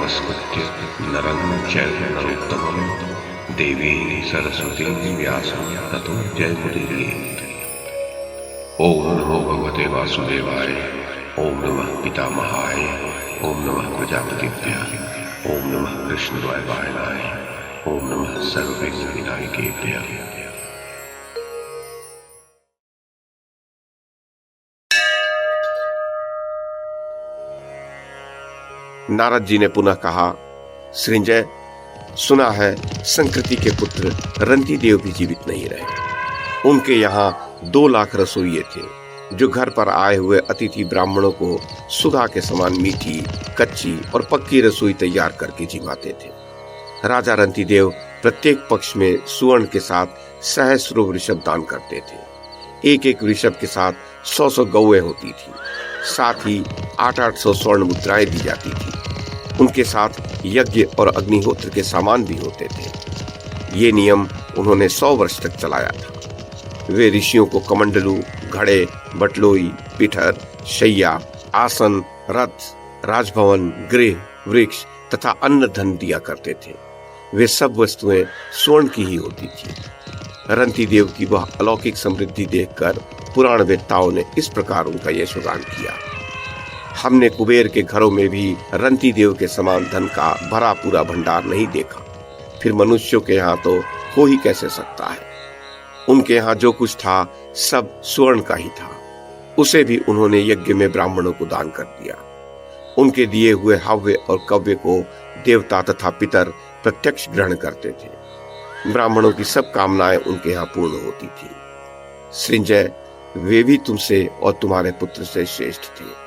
नमस्कृत्य नरं चैव नरोत्तमं देवीं सरस्वतीं व्यासं ततो जयमुदीरयेत्। ओम नमो भगवते वासुदेवाय, ओम नमः पितामहाय, ओम नमः प्रजापतिभ्यः, ओम नमः कृष्णद्वैपायनाय, ओम नमः सर्वविघ्नविनायकेभ्यः। नारद जी ने पुनः कहा, सृंजय, सुना है संकृति के पुत्र रंती देव भी जीवित नहीं रहे। उनके यहाँ 2 लाख रसोइये थे जो घर पर आए हुए अतिथि ब्राह्मणों को सुधा के समान मीठी, कच्ची और पक्की रसोई तैयार करके जिमाते थे। राजा रंती देव प्रत्येक पक्ष में सुवर्ण के साथ सहस्रों वृषभ दान करते थे। एक एक वृषभ के साथ 100-100 गौएं होती थी। साथ ही 800-800 स्वर्ण मुद्राएं दी जाती थी। उनके साथ यज्ञ और अग्निहोत्र के सामान भी होते थे। ये नियम उन्होंने 100 वर्ष तक चलाया था। वे ऋषियों को कमंडलू, घड़े, बटलोई, पिठर, शैया, आसन, रथ, राजभवन, गृह, वृक्ष तथा अन्न धन दिया करते थे। वे सब वस्तुएं स्वर्ण की ही होती थी। रंती देव की वह अलौकिक समृद्धि देखकर पुराण वेत्ताओं ने इस प्रकार उनका यशोगान किया। हमने कुबेर के घरों में भी रंती देव के समान धन का भरा पूरा भंडार नहीं देखा। फिर मनुष्यों के यहाँ तो हो ही कैसे सकता है। उनके यहाँ जो कुछ था सब स्वर्ण का ही था। उसे भी उन्होंने यज्ञ में ब्राह्मणों को दान कर दिया। उनके दिए हुए हव्य और कव्य को देवता तथा पितर प्रत्यक्ष ग्रहण करते थे। ब्राह्मणों की सब कामनाएं उनके यहाँ पूर्ण होती थी। सृंजय, वे भी तुमसे और तुम्हारे पुत्र से श्रेष्ठ थे।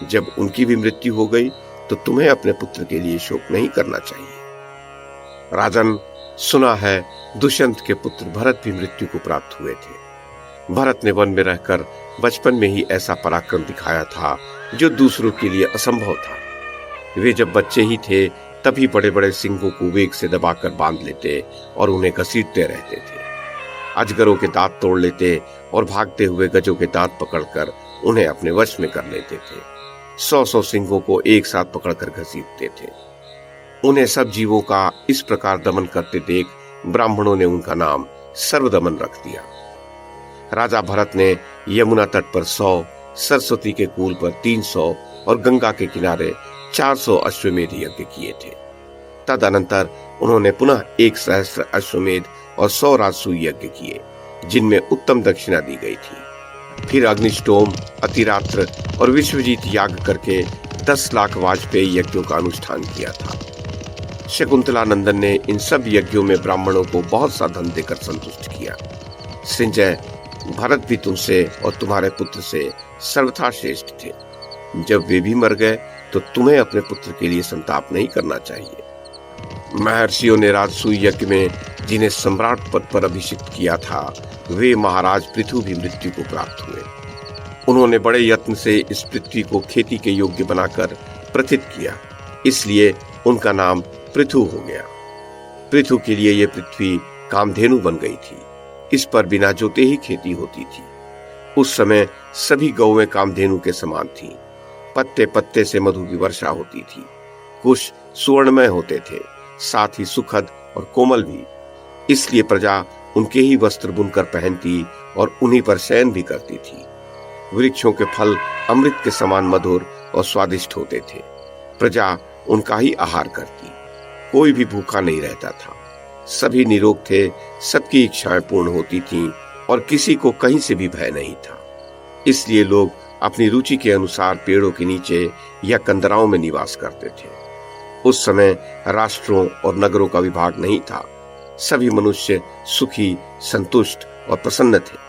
जब उनकी भी मृत्यु हो गई तो तुम्हें अपने पुत्र के लिए शोक नहीं करना चाहिए। राजन, सुना है दुष्यंत के पुत्र भरत भी मृत्यु को प्राप्त हुए थे। भरत ने वन में रहकर बचपन में ही ऐसा पराक्रम दिखाया था जो दूसरों के लिए असंभव था। वे जब बच्चे ही थे तभी बड़े बड़े सिंहों को वेग से दबाकर बांध लेते और उन्हें घसीटते रहते थे। अजगरों के दांत तोड़ लेते और भागते हुए गजों के दांत पकड़कर उन्हें अपने वश में कर लेते थे। 100-100 सिंहों को एक साथ पकड़कर घसीटते थे। उन्हें सब जीवों का इस प्रकार दमन करते देख ब्राह्मणों ने उनका नाम सर्वदमन रख दिया। राजा भरत ने यमुना तट पर 100, सरस्वती के कूल पर 300 और गंगा के किनारे 400 अश्वमेध यज्ञ किए थे। तदनंतर उन्होंने पुनः 1 सहस्त्र अश्वमेध और 100 राजसूय यज्ञ किए, जिनमें उत्तम दक्षिणा दी गई थी। फिर अग्निष्टोम, अतिरात्र और विश्वजीत याग करके 10 लाख वाजपेयी यज्ञों का अनुष्ठान किया था। शकुंतला नंदन ने इन सब यज्ञों में ब्राह्मणों को बहुत सा धन देकर संतुष्ट किया। संजय, भरत भी तुमसे और तुम्हारे पुत्र से सर्वथा श्रेष्ठ थे। जब वे भी मर गए तो तुम्हें अपने पुत्र के लिए संताप नहीं करना चाहिए। महर्षियों ने राजसूय यज्ञ में जिन्हें सम्राट पद पर अभिषिक्त किया था, वे महाराज पृथु भी मृत्यु को प्राप्त हुए। उन्होंने बड़े यत्न से इस पृथ्वी को खेती के योग्य बनाकर प्रथित किया, इसलिए उनका नाम पृथु हो गया। पृथु के लिए यह पृथ्वी कामधेनु बन गई थी। इस पर बिना जोते ही खेती होती थी। उस समय सभी गौएं कामधेनु के समान थीं। पत्ते पत्ते से मधु की वर्षा होती थी। कुश सुवर्णमय होते थे, साथ ही सुखद और कोमल भी। इसलिए प्रजा उनके ही वस्त्र बुनकर पहनती और उन्हीं पर शयन भी करती थी। वृक्षों के फल अमृत के समान मधुर और स्वादिष्ट होते थे। प्रजा उनका ही आहार करती। कोई भी भूखा नहीं रहता था। सभी निरोग थे, सबकी इच्छाएं पूर्ण होती थीं और किसी को कहीं से भी भय नहीं था। इसलिए लोग अपनी रुचि के अनुसार पेड़ों के नीचे या कंदराओं में निवास करते थे। उस समय राष्ट्रों और नगरों का विभाग नहीं था। सभी मनुष्य सुखी, संतुष्ट और प्रसन्न थे।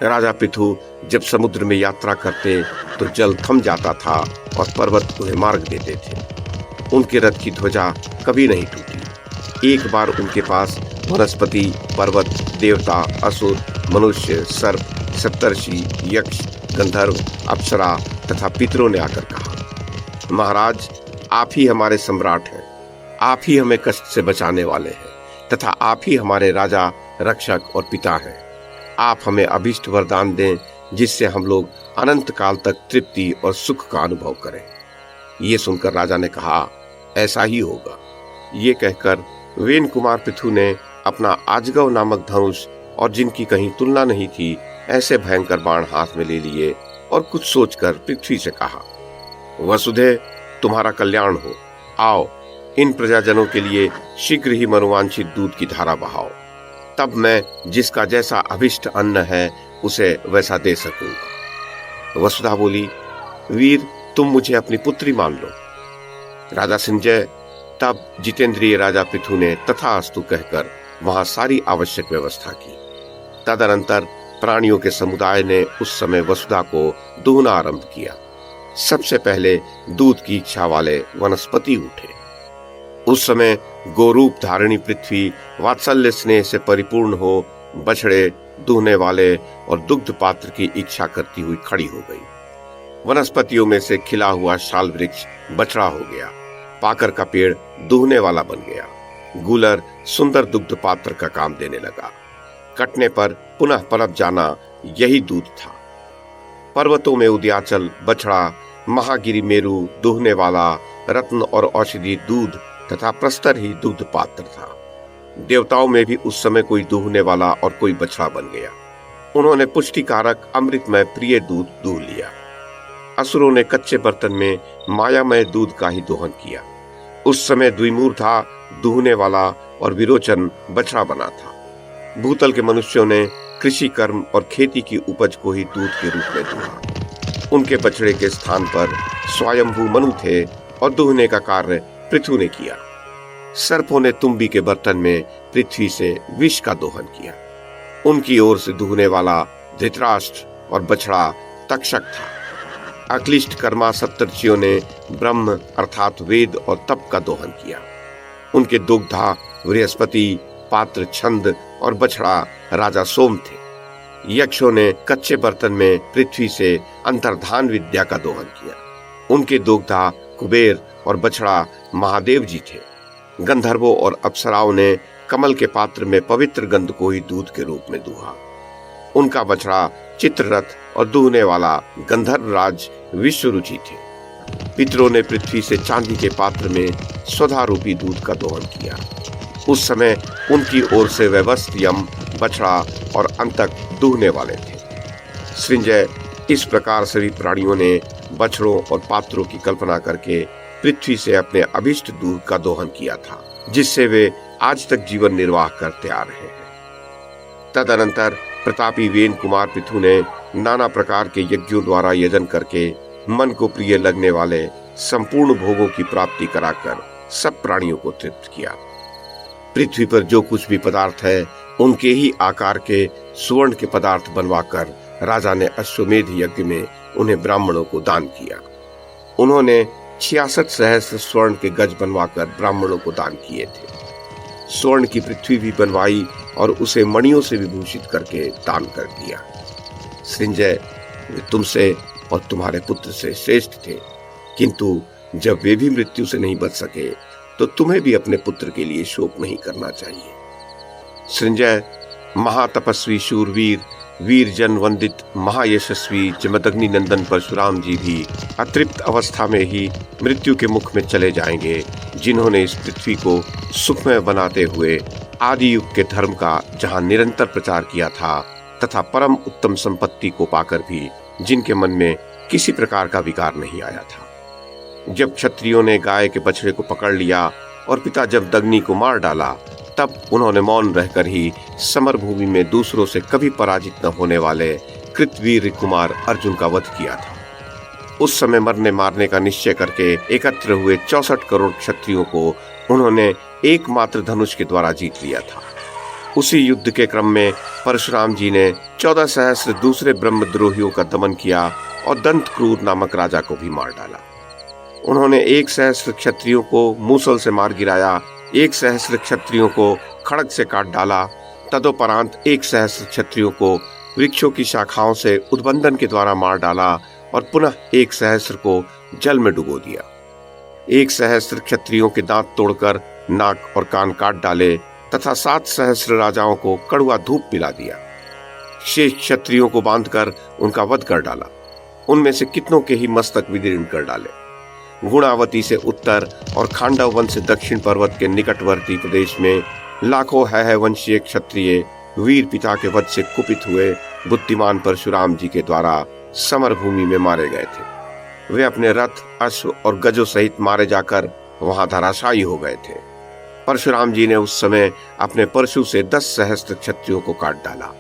राजा पृथु जब समुद्र में यात्रा करते तो जल थम जाता था और पर्वत उन्हें मार्ग देते थे। उनके रथ की ध्वजा कभी नहीं टूटी। एक बार उनके पास वनस्पति, पर्वत, देवता, असुर, मनुष्य, सर्प, सप्तर्षि, यक्ष, गंधर्व, अप्सरा तथा पितरों ने आकर कहा, महाराज, आप ही हमारे सम्राट हैं। आप ही हमें कष्ट से बचाने वाले हैं तथा आप ही हमारे राजा, रक्षक और पिता हैं। आप हमें अभिष्ट वरदान दें जिससे हम लोग अनंत काल तक तृप्ति और सुख का अनुभव करें। ये सुनकर राजा ने कहा, ऐसा ही होगा। ये कहकर वेन कुमार पृथु ने अपना आजगव नामक धनुष और जिनकी कहीं तुलना नहीं थी ऐसे भयंकर बाण हाथ में ले लिए और कुछ सोचकर पृथ्वी से कहा, वसुधे, तुम्हारा कल्याण हो। आओ, इन प्रजाजनों के लिए शीघ्र ही मनोवांछित दूध की धारा बहाओ, तब मैं जिसका जैसा अभिष्ट अन्न है उसे वैसा दे सकूंगा। वसुधा बोली, वीर, तुम मुझे अपनी पुत्री मान लो। राजा संजय तब जितेंद्रिय राजा पृथु ने तथास्तु कहकर वहां सारी आवश्यक व्यवस्था की। तदनंतर प्राणियों के समुदाय ने उस समय वसुधा को दूहना आरंभ किया। सबसे पहले दूध की इच्छा वाले वनस्पति उठे। उस समय गोरूप धारिणी पृथ्वी वात्सल्य स्नेह से परिपूर्ण हो बछड़े, दूहने वाले और दुग्ध पात्र की इच्छा करती हुई खड़ी हो गई। वनस्पतियों में से खिला हुआ शाल वृक्ष बछड़ा हो गया, पाकर का पेड़ दूहने वाला बन गया, गूलर सुंदर दुग्ध पात्र का काम देने लगा। कटने पर पुनः पनप जाना यही दूध था। पर्वतों में उदयाचल बछड़ा, महागिरी मेरु दूहने वाला, रत्न और औषधि दूध तथा प्रस्तर ही दुग्ध पात्र था। देवताओं में भी उस समय कोई दूहने वाला और कोई बछड़ा बन गया। उन्होंने पुष्टिकारक अमृतमय प्रिय दूध दूह लिया। असुरों ने कच्चे बर्तन में मायामय दूध का ही दोहन किया। उस समय द्विमूर्धा दूहने वाला और विरोचन बछड़ा बना था। भूतल के मनुष्यों ने कृषि कर्म और खेती की उपज को ही दूध के रूप में दूहा। उनके बछड़े के स्थान पर स्वयंभू मनु थे और दूहने का कार्य पृथु ने किया। सर्पों ने तुम्बी के बर्तन में पृथ्वी से विष का दोहन किया। उनकी ओर से दूहने वाला धृतराष्ट्र और बछड़ा तक्षक था। अक्लिष्ट कर्मा सप्तर्षियों ने ब्रह्म अर्थात वेद और तप का दोहन किया। उनके दुग्धा बृहस्पति, पात्र छंद और बछड़ा राजा सोम थे। यक्षों ने कच्चे बर्तन में पृथ्वी से अंतर्धान विद्या का दोहन किया। उनके दुग्धा कुबेर और बछड़ा महादेव जी थे। गंधर्वों और अप्सराओं ने कमल के पात्र में पवित्र गंध को ही दूध के रूप में दूहा। उनका बछड़ा चित्ररथ और दूहने वाला गंधर्व राज विश्वरुचि थे। पितरों ने पृथ्वी से चांदी के पात्र में स्वधा रूपी दूध का दोहन किया। उस समय उनकी ओर से वैवस्त्र यम, बछड़ा और अंतक दूहने वाले थे। सृंजय, इस प्रकार सभी प्राणियों ने बछड़ों और पात्रों की कल्पना करके पृथ्वी से अपने अभिष्ट दूध का दोहन किया था, जिससे वे आज तक जीवन निर्वाह करते आ रहे हैं। तदनंतर प्रतापी वेन कुमार पृथु ने नाना प्रकार के यज्ञों द्वारा यजन करके मन को प्रिय लगने वाले संपूर्ण भोगों की प्राप्ति कराकर सब प्राणियों को तृप्त किया। पृथ्वी पर जो कुछ भी पदार्थ है उनके ही आकार के सुवर्ण के पदार्थ बनवाकर राजा ने अश्वमेध यज्ञ में उन्हें ब्राह्मणों को दान किया। उन्होंने 66 सहस्त्र स्वर्ण के गज बनवाकर ब्राह्मणों को दान किए थे। स्वर्ण की पृथ्वी भी बनवाई और उसे मणियों से विभूषित करके दान कर दिया। सृंजय, वे तुमसे और तुम्हारे पुत्र से श्रेष्ठ थे, किंतु जब वे भी मृत्यु से नहीं बच सके तो तुम्हें भी अपने पुत्र के लिए शोक नहीं करना चाहिए। सृंजय, महातपस्वी शूरवीर, वीर जन वंदित महायशस्वी जमदग्नि नंदन परशुराम जी भी अतृप्त अवस्था में ही मृत्यु के मुख में चले जाएंगे, जिन्होंने इस पृथ्वी को सुखमय बनाते हुए आदि युग के धर्म का जहां निरंतर प्रचार किया था तथा परम उत्तम संपत्ति को पाकर भी जिनके मन में किसी प्रकार का विकार नहीं आया था। जब क्षत्रियों ने गाय के बछड़े को पकड़ लिया और पिता जमदग्नि को मार डाला, तब उन्होंने मौन रहकर ही समर भूमि में दूसरों से कभी पराजित न होने वाले कृतवीर कुमार अर्जुन का वध किया था। उस समय मरने मारने का निश्चय करके एकत्र हुए 64 करोड़ क्षत्रियों को उन्होंने एकमात्र धनुष के द्वारा जीत लिया था। उसी युद्ध के क्रम में परशुराम जी ने 14 सहस्त्र दूसरे ब्रह्मद्रोहियों का दमन किया और दंत क्रूर नामक राजा को भी मार डाला। उन्होंने 1 सहस्त्र क्षत्रियों को मूसल से मार गिराया, 1 सहस्त्र क्षत्रियों को खड़ग से काट डाला। तदोपरांत 1 सहस्त्र क्षत्रियों को वृक्षों की शाखाओं से उद्बंधन के द्वारा मार डाला और पुनः 1 सहस्त्र को जल में डुबो दिया। 1 सहस्त्र क्षत्रियों के दांत तोड़कर नाक और कान काट डाले तथा 7 सहस्त्र राजाओं को कड़वा धूप पिला दिया। शेष क्षत्रियों को बांधकर उनका वध कर डाला। उनमें से कितनों के ही मस्तक विदीर्ण कर डाले। गुणावती से उत्तर और खांडव वन से दक्षिण पर्वत के निकटवर्ती प्रदेश में लाखों है वंशीय क्षत्रिय वीर पिता के वध से कुपित हुए बुद्धिमान परशुराम जी के द्वारा समर भूमि में मारे गए थे। वे अपने रथ, अश्व और गजों सहित मारे जाकर वहां धराशायी हो गए थे। परशुराम जी ने उस समय अपने परशु से 10 सहस्त्र क्षत्रियों को काट डाला।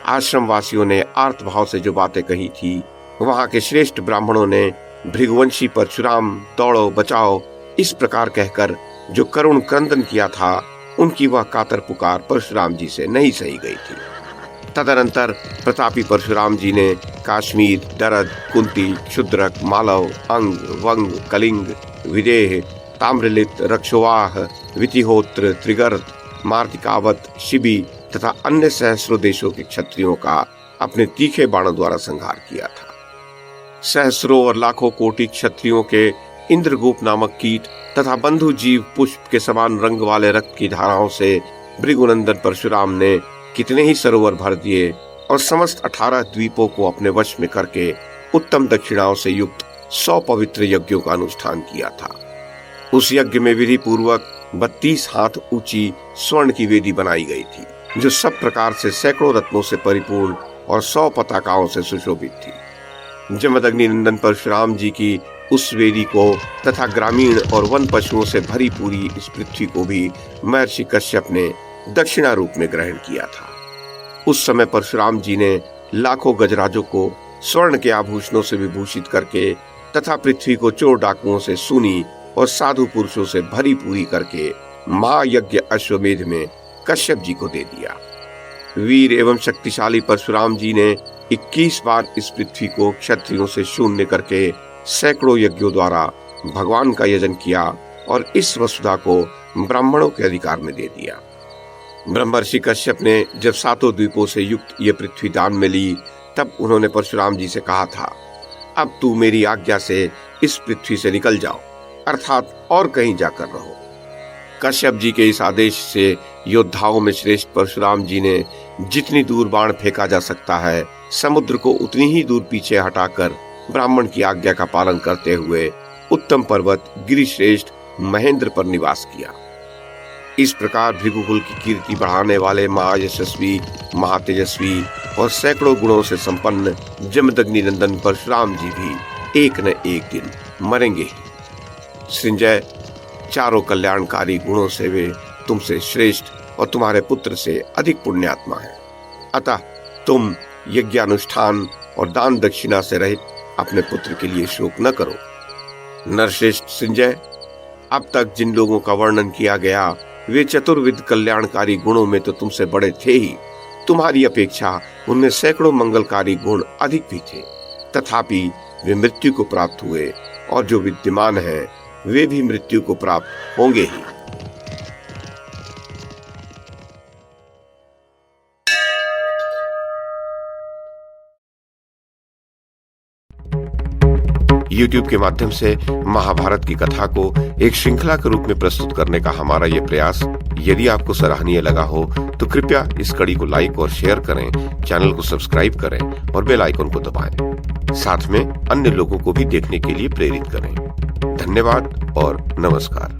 आश्रम वासियों ने आर्त भाव से जो बातें कही थी, वहां के श्रेष्ठ ब्राह्मणों ने भृगुवंशी परशुराम दौड़ो बचाओ इस प्रकार कहकर जो करुण क्रंदन किया था, उनकी वह कातर पुकार परशुराम जी से नहीं सही गई थी। तदनंतर प्रतापी परशुराम जी ने काश्मीर, दरद, कुंती, क्षुद्रक, मालव, अंग, वंग, कलिंग, विदेह, ताम्रलिप्त, रक्षोवाह, वितिहोत्र, त्रिगर्त, मार्तिकावत, शिबी तथा अन्य सहस्रों देशों के क्षत्रियों का अपने तीखे बाणों द्वारा संहार किया था। सहस्रों और लाखों कोटि क्षत्रियों के इंद्रगोप नामक कीट तथा बंधु जीव पुष्प के समान रंग वाले रक्त की धाराओं से भृगुनंदन परशुराम ने कितने ही सरोवर भर दिए और समस्त 18 द्वीपों को अपने वश में करके उत्तम दक्षिणाओं से युक्त 100 पवित्र यज्ञों का अनुष्ठान किया था। उस यज्ञ में विधि पूर्वक 32 हाथ ऊंची स्वर्ण की वेदी बनाई गई थी, जो सब प्रकार से सैकड़ों रत्नों से परिपूर्ण और 100 पताकाओं से सुशोभित थी। जमदग्नि नंदन परशुराम जी की उस वेदी को तथा ग्रामीण और वन पशुओं से भरी पूरी इस पृथ्वी को भी महर्षि कश्यप ने दक्षिणा रूप में ग्रहण किया था। उस समय परशुराम जी ने लाखों गजराजों को स्वर्ण के आभूषणों से विभूषित करके तथा पृथ्वी को चोर डाकुओं से सुनी और साधु पुरुषों से भरी पूरी करके महायज्ञ अश्वमेध में कश्यप जी को दे दिया। वीर एवं शक्तिशाली परशुराम जी ने 21 बार इस पृथ्वी को क्षत्रियों से शून्य करके सैकड़ों यज्ञों द्वारा भगवान का यजन किया और इस वसुधा को ब्राह्मणों के अधिकार में दे दिया। ब्रह्मर्षि कश्यप ने जब 7 द्वीपों से युक्त ये पृथ्वी दान में ली, तब उन्होंने परशुराम जी से कहा था, अब तू मेरी आज्ञा से इस पृथ्वी से निकल जाओ, अर्थात और कहीं जाकर रहो। कश्यप जी के इस आदेश से योद्धाओं में श्रेष्ठ परशुराम जी ने जितनी दूर बाण फेंका जा सकता है, समुद्र को उतनी ही दूर पीछे हटाकर ब्राह्मण की आज्ञा का पालन करते हुए उत्तम पर्वत गिरिश्रेष्ठ महेंद्र पर निवास किया। इस प्रकार भृगुकुल की कीर्ति बढ़ाने वाले महायशस्वी, महातेजस्वी और सैकड़ों गुणों से संपन्न जमदग्नि नंदन परशुराम जी भी एक न एक दिन मरेंगे ही। सृंजय, चारों कल्याणकारी गुणों से वे तुमसे श्रेष्ठ और तुम्हारे पुत्र से अधिक पुण्यात्मा है। अतः तुम यज्ञानुष्ठान और दान दक्षिणा से रहित अपने पुत्र के लिए शोक न करो। नरश्रेष्ठ सृंजय, अब तक जिन लोगों का वर्णन किया गया, वे चतुर्विध कल्याणकारी गुणों में तो तुमसे बड़े थे ही, तुम्हारी अपेक्षा उनमें सैकड़ों मंगलकारी गुण अधिक भी थे। तथापि वे मृत्यु को प्राप्त हुए और जो विद्यमान है वे भी मृत्यु को प्राप्त होंगे ही। YouTube के माध्यम से महाभारत की कथा को एक श्रृंखला के रूप में प्रस्तुत करने का हमारा ये प्रयास यदि आपको सराहनीय लगा हो तो कृपया इस कड़ी को लाइक और शेयर करें, चैनल को सब्सक्राइब करें और बेल आइकन को दबाएं। साथ में अन्य लोगों को भी देखने के लिए प्रेरित करें। धन्यवाद और नमस्कार।